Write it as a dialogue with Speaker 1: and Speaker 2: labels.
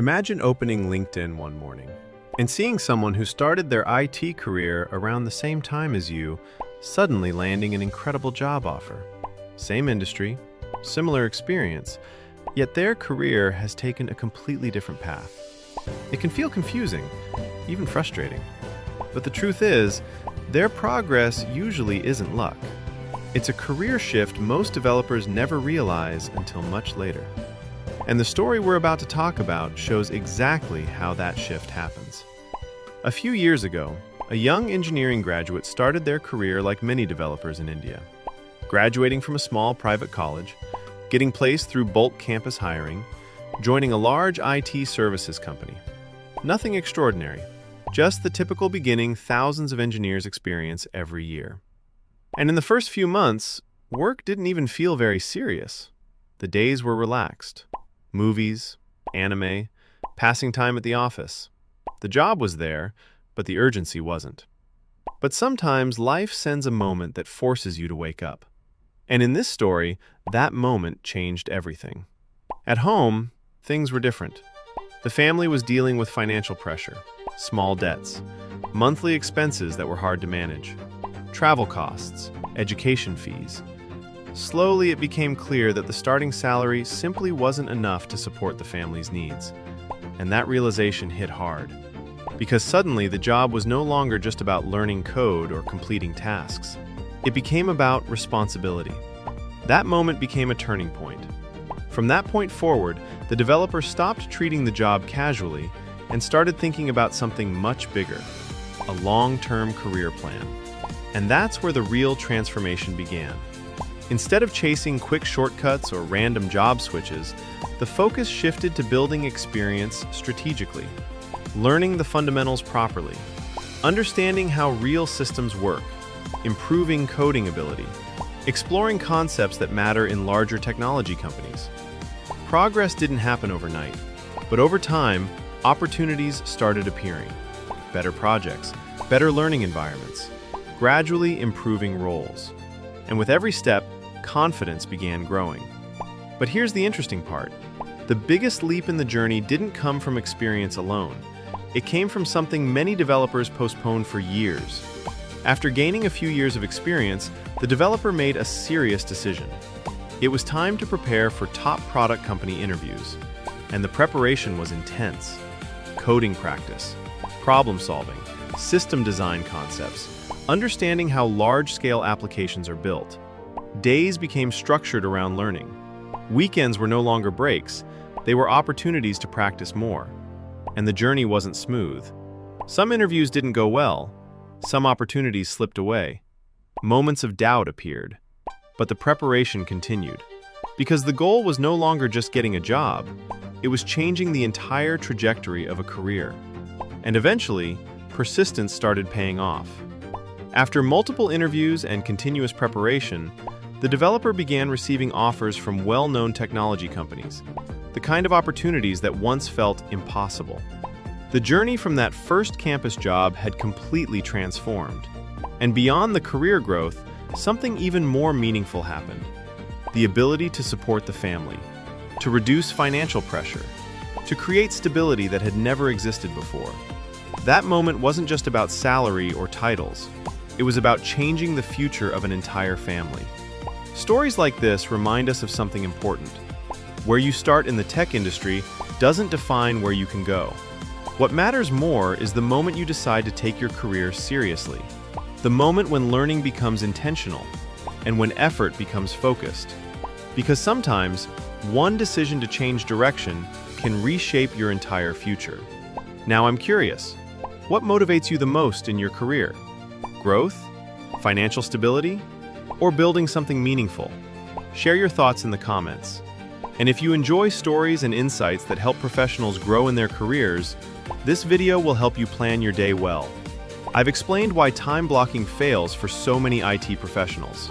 Speaker 1: Imagine opening LinkedIn one morning and seeing someone who started their IT career around the same time as you suddenly landing an incredible job offer. Same industry, similar experience, yet their career has taken a completely different path. It can feel confusing, even frustrating. But the truth is, their progress usually isn't luck. It's a career shift most developers never realize until much later. And the story we're about to talk about shows exactly how that shift happens. A few years ago, a young engineering graduate started their career like many developers in India, graduating from a small private college, getting placed through bulk campus hiring, joining a large IT services company. Nothing extraordinary, just the typical beginning thousands of engineers experience every year. And in the first few months, work didn't even feel very serious. The days were relaxed. Movies, anime, passing time at the office. The job was there, but the urgency wasn't. But sometimes life sends a moment that forces you to wake up. And in this story, that moment changed everything. At home, things were different. The family was dealing with financial pressure, small debts, monthly expenses that were hard to manage, travel costs, education fees. Slowly, it became clear that the starting salary simply wasn't enough to support the family's needs. And that realization hit hard. Because suddenly, the job was no longer just about learning code or completing tasks. It became about responsibility. That moment became a turning point. From that point forward, the developer stopped treating the job casually and started thinking about something much bigger, a long-term career plan. And that's where the real transformation began. Instead of chasing quick shortcuts or random job switches, the focus shifted to building experience strategically, learning the fundamentals properly, understanding how real systems work, improving coding ability, exploring concepts that matter in larger technology companies. Progress didn't happen overnight, but over time, opportunities started appearing. Better projects, better learning environments, gradually improving roles. And with every step, confidence began growing. But here's the interesting part. The biggest leap in the journey didn't come from experience alone. It came from something many developers postponed for years. After gaining a few years of experience, the developer made a serious decision. It was time to prepare for top product company interviews. And the preparation was intense. Coding practice, problem solving, system design concepts, understanding how large-scale applications are built. Days became structured around learning. Weekends were no longer breaks, they were opportunities to practice more. And the journey wasn't smooth. Some interviews didn't go well, some opportunities slipped away. Moments of doubt appeared. But the preparation continued. Because the goal was no longer just getting a job, it was changing the entire trajectory of a career. And eventually, persistence started paying off. After multiple interviews and continuous preparation, the developer began receiving offers from well-known technology companies, the kind of opportunities that once felt impossible. The journey from that first campus job had completely transformed. And beyond the career growth, something even more meaningful happened. The ability to support the family, to reduce financial pressure, to create stability that had never existed before. That moment wasn't just about salary or titles. It was about changing the future of an entire family. Stories like this remind us of something important. Where you start in the tech industry doesn't define where you can go. What matters more is the moment you decide to take your career seriously. The moment when learning becomes intentional and when effort becomes focused. Because sometimes, one decision to change direction can reshape your entire future. Now I'm curious, what motivates you the most in your career? Growth? Financial stability? Or building something meaningful? Share your thoughts in the comments. And if you enjoy stories and insights that help professionals grow in their careers, this video will help you plan your day well. I've explained why time blocking fails for so many IT professionals.